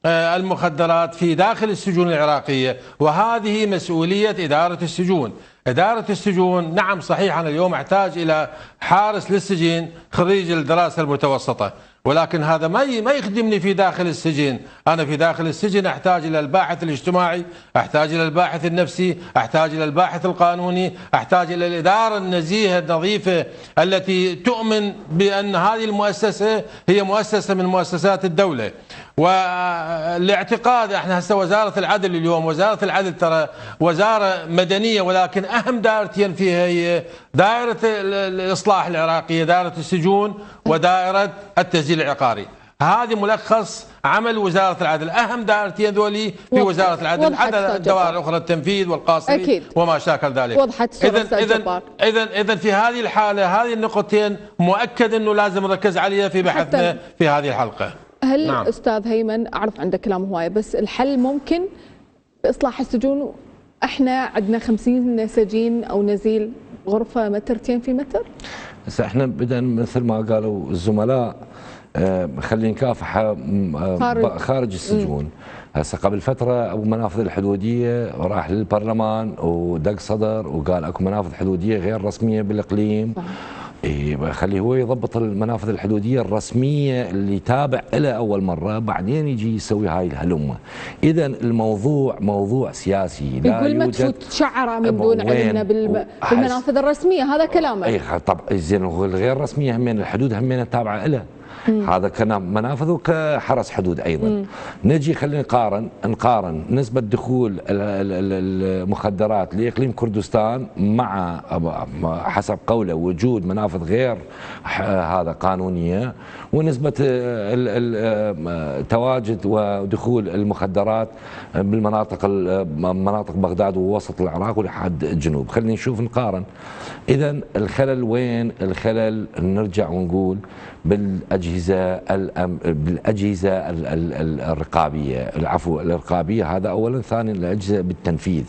المخدرات في داخل السجون العراقيه، وهذه مسؤوليه اداره السجون. إدارة السجون نعم صحيح أنا اليوم أحتاج إلى حارس للسجن خريج الدراسة المتوسطة، ولكن هذا ما يخدمني في داخل السجن. أنا في داخل السجن أحتاج إلى الباحث الاجتماعي، أحتاج إلى الباحث النفسي، أحتاج إلى الباحث القانوني، أحتاج إلى الإدارة النزيهة النظيفة التي تؤمن بأن هذه المؤسسة هي مؤسسة من مؤسسات الدولة. والاعتقاد احنا هسه وزارة العدل اليوم، وزارة العدل ترى وزارة مدنية، ولكن أهم دائرتين فيها هي دائرة الإصلاح العراقية، دائرة السجون ودائرة التسجيل العقاري. هذه ملخص عمل وزارة العدل، أهم دائرتين ذولي في وزارة العدل، عدا الدوائر الأخرى التنفيذ والقاصري وما شاكل ذلك. وضحت إذن في هذه الحالة هذه النقطتين مؤكد أنه لازم نركز عليها في بحثنا في هذه الحلقة. هل نعم. أستاذ هيمن أعرف عندك كلام هواية، بس الحل ممكن بإصلاح السجون؟ احنا عندنا 50 سجين أو نزيل غرفة مترتين في متر. هسه احنا بدأ مثل ما قالوا الزملاء خلينا نكافحها خارج السجون. هسه قبل فترة أبو منافذ الحدودية راح للبرلمان ودق صدر وقال اكو منافذ حدودية غير رسمية بالإقليم. خليه هو يضبط المنافذ الحدوديه الرسميه اللي تابع له اول مره، بعدين يجي يسوي هاي الهلمه. اذا الموضوع موضوع سياسي، لا يقول ما تشعره من دون علمنا بالمنافذ الرسميه، هذا كلامه. اي طبعا زين، الغير رسميه همين الحدود همين تابعه له. هذا كان منافذ وكحرس حدود ايضا. نجي خلينا نقارن نسبه دخول المخدرات لاقليم كردستان مع حسب قوله وجود منافذ غير هذا قانونيه، ونسبه تواجد ودخول المخدرات بالمناطق مناطق بغداد ووسط العراق ولحد الجنوب. خلينا نشوف نقارن. اذا الخلل وين؟ الخلل نرجع ونقول بالاجهزه الرقابيه، الرقابيه هذا اولا. ثانيا الاجهزه بالتنفيذ،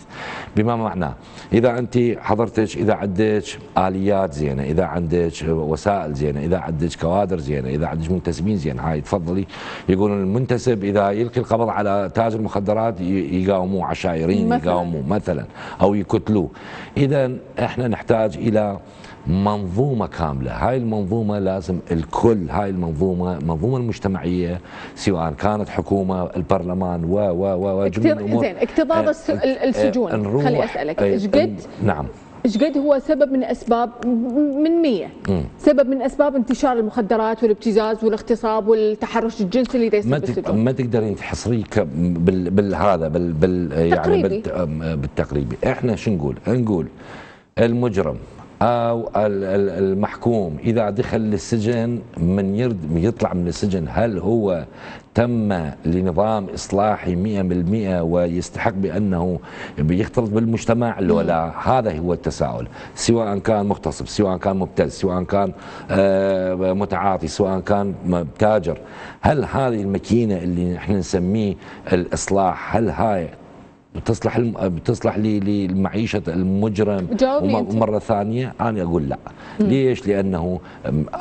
بما معناه اذا انت حضرتك اذا عندك اليات زينه، اذا عندك وسائل زينه، اذا عندك كوادر زينه، اذا عندك منتسبين زين، هاي تفضلي. يقولون المنتسب اذا يلقي القبض على تاجر مخدرات يقاوموه، عشائريين يقاوموه مثلا او يقتلوه. اذا احنا نحتاج الى منظومة كاملة. هاي المنظومة لازم الكل، هاي المنظومة المجتمعية سواء كانت حكومة، البرلمان و جميع الأمور. زين، اكتظاظ السجون، خلي أسألك ايش قد؟ نعم، ايش قد هو سبب من اسباب من 100 سبب من اسباب انتشار المخدرات والابتزاز والاغتصاب والتحرش الجنسي اللي يصير بالسجون؟ ما تقدرين تحصريه بالهذا يعني بالتقريبي. احنا شو نقول المجرم أو المحكوم إذا دخل للسجن من يطلع من السجن، هل هو تم لنظام إصلاحي 100% ويستحق بأنه بيختلط بالمجتمع لو لا؟ هذا هو التساؤل. سواء كان مغتصب، سواء كان مبتز، سواء كان متعاطي، سواء كان تاجر، هل هذه الماكينة اللي احنا نسميه الإصلاح هل هاي بتصلح لمعيشة المجرم؟ ومرة ثانية أنا أقول لا. ليش؟ لأنه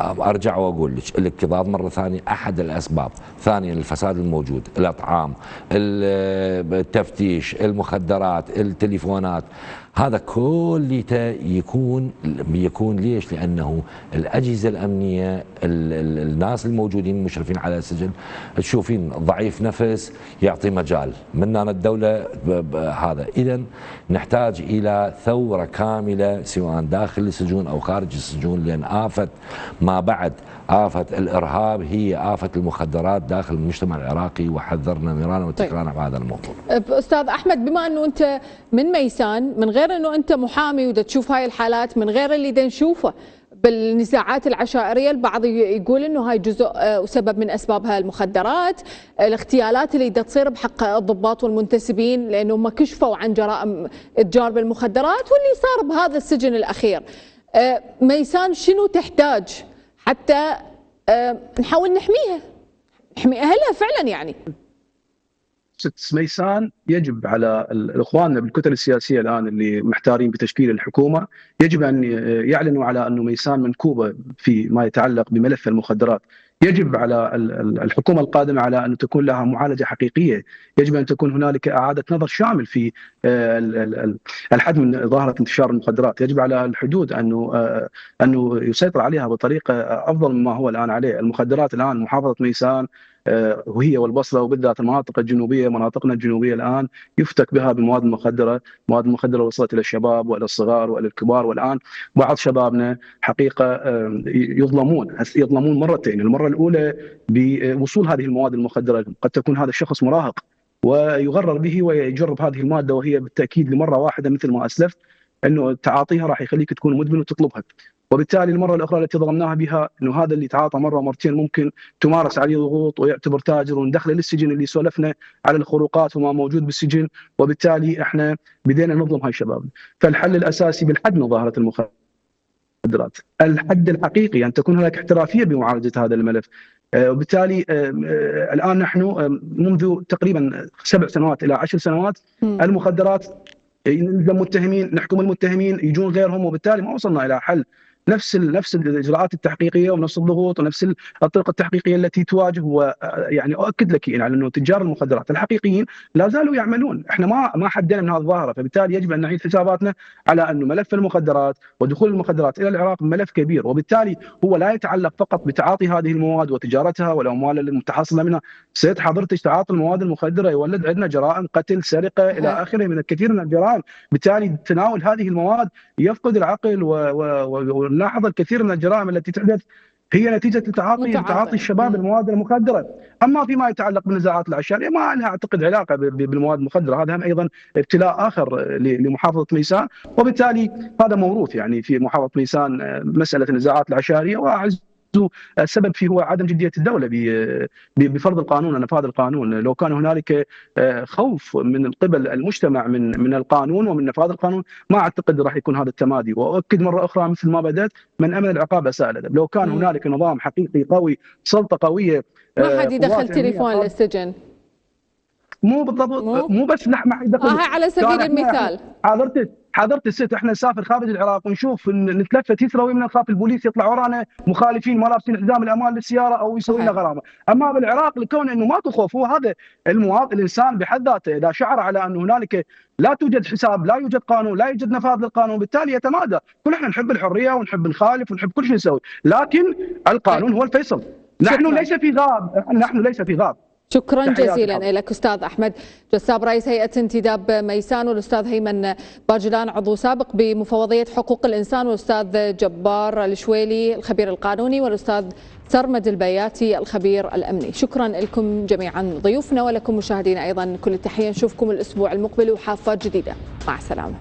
أرجع وأقول لك الاكتظاظ مرة ثانية أحد الأسباب. ثانيا الفساد الموجود، الأطعام، التفتيش، المخدرات، التليفونات، هذا كله يكون ليش؟ لأنه الأجهزة الأمنية، الناس الموجودين المشرفين على السجن تشوفين ضعيف نفس يعطي مجال. من أنا الدولة بسبب هذا. إذا نحتاج إلى ثورة كاملة سواء داخل السجون أو خارج السجون، لأن آفة ما بعد آفة الإرهاب هي آفة المخدرات داخل المجتمع العراقي، وحذرنا مرارا وتكرارا بهذا الموضوع. أستاذ أحمد، بما أنه أنت من ميسان، من غير أنه أنت محامي ودا تشوف هاي الحالات، من غير اللي دا نشوفه بالنزاعات العشائرية، البعض يقول أنه هاي جزء وسبب من أسبابها المخدرات، الاغتيالات اللي دا تصير بحق الضباط والمنتسبين لأنه هم كشفوا عن جرائم إتجار بالمخدرات، واللي صار بهذا السجن الأخير. ميسان شنو تحتاج حتى نحاول نحميها، نحمي أهلها فعلا؟ يعني ميسان يجب على اخواننا بالكتل السياسيه الان اللي محتارين بتشكيل الحكومه، يجب ان يعلنوا على انه ميسان منكوبه في ما يتعلق بملف المخدرات. يجب على الحكومه القادمه على ان تكون لها معالجه حقيقيه، يجب ان تكون هنالك اعاده نظر شامل في الحد من ظاهره انتشار المخدرات، يجب على الحدود انه يسيطر عليها بطريقه افضل مما هو الان عليه. المخدرات الان محافظه ميسان وهي والبصره وبالذات المناطق الجنوبيه، مناطقنا الجنوبيه الان يفتك بها بالمواد المخدره، المواد المخدره وصلت الى الشباب والى الصغار والى الكبار، والان بعض شبابنا حقيقه يظلمون مرتين. المره الاولى بوصول هذه المواد المخدره، قد تكون هذا الشخص مراهق ويغرر به ويجرب هذه الماده، وهي بالتاكيد لمره واحده مثل ما اسلفت انه تعاطيها راح يخليك تكون مدمن وتطلبها، وبالتالي المره الاخرى التي ظلمناها بها انه هذا اللي تعاطى مره ومرتين ممكن تمارس عليه ضغوط ويعتبر تاجر وندخله للسجن، اللي سولفنا على الخروقات وما موجود بالسجن، وبالتالي احنا بدينا نظلم هاي الشباب. فالحل الاساسي بالحد من ظاهره المخدرات، الحد الحقيقي ان تكون هناك احترافيه بمعالجه هذا الملف. وبالتالي الان نحن منذ تقريبا 7 سنوات الى 10 سنوات المخدرات نلزم متهمين، نحكم المتهمين، يجون غيرهم، وبالتالي ما وصلنا الى حل. نفس الاجراءات التحقيقيه ونفس الضغوط ونفس الطرق التحقيقيه التي تواجه، ويعني اؤكد لك على انه تجار المخدرات الحقيقيين لا زالوا يعملون، احنا ما حدينا من هذه الظاهره، فبالتالي يجب ان نعيد حساباتنا على انه ملف المخدرات ودخول المخدرات الى العراق ملف كبير، وبالتالي هو لا يتعلق فقط بتعاطي هذه المواد وتجارتها والاموال المتحصله منها. سيد حضرتك تعاطي المواد المخدره يولد عندنا جرائم قتل، سرقه الى اخره من الكثير من الجرائم، بالتالي تناول هذه المواد يفقد العقل ونلاحظ الكثير من الجرائم التي تحدث هي نتيجه تعاطي الشباب المواد المخدره. اما فيما يتعلق بالنزاعات العشائريه ما لها اعتقد علاقه بالمواد المخدره، هذا هم ايضا ابتلاء اخر لمحافظه ميسان، وبالتالي هذا موروث يعني في محافظه ميسان مساله النزاعات العشائريه، واعز السبب فيه هو عدم جدية الدولة بفرض القانون ونفاذ القانون. لو كان هنالك خوف من قبل المجتمع من القانون ومن نفاذ القانون ما أعتقد راح يكون هذا التمادي. وأؤكد مرة أخرى مثل ما بدأت، من أمن العقاب أساء الأدب. لو كان هنالك نظام حقيقي قوي، سلطة قوية، ما حد يدخل تليفون للسجن، مو بالضبط، مو بس ما حد يدخل. على سبيل المثال حضرت الست احنا نسافر خارج العراق ونشوف نتلفت يسروي من نخاف البوليس يطلع ورانا مخالفين ما لابسين حزام الامان للسياره او يسوي لنا غرامه. اما بالعراق لكون انه ما تخوف، هو هذا المواطن الانسان بحد ذاته اذا شعر على انه هنالك لا توجد حساب، لا يوجد قانون، لا يوجد نفاذ للقانون، بالتالي يتمادى. كل احنا نحب الحريه ونحب نخالف ونحب كل شيء نسوي، لكن القانون هو الفيصل. نحن ليس في غاب. شكرا جزيلا لك أستاذ أحمد جساب رئيس هيئة انتداب ميسان، والأستاذ هيمن باجلان عضو سابق بمفوضية حقوق الإنسان، والأستاذ جبار الشويلي الخبير القانوني، والأستاذ سرمد البياتي الخبير الأمني. شكرا لكم جميعا ضيوفنا، ولكم مشاهدينا أيضا كل التحية. نشوفكم الأسبوع المقبل وحافات جديدة. مع السلامة.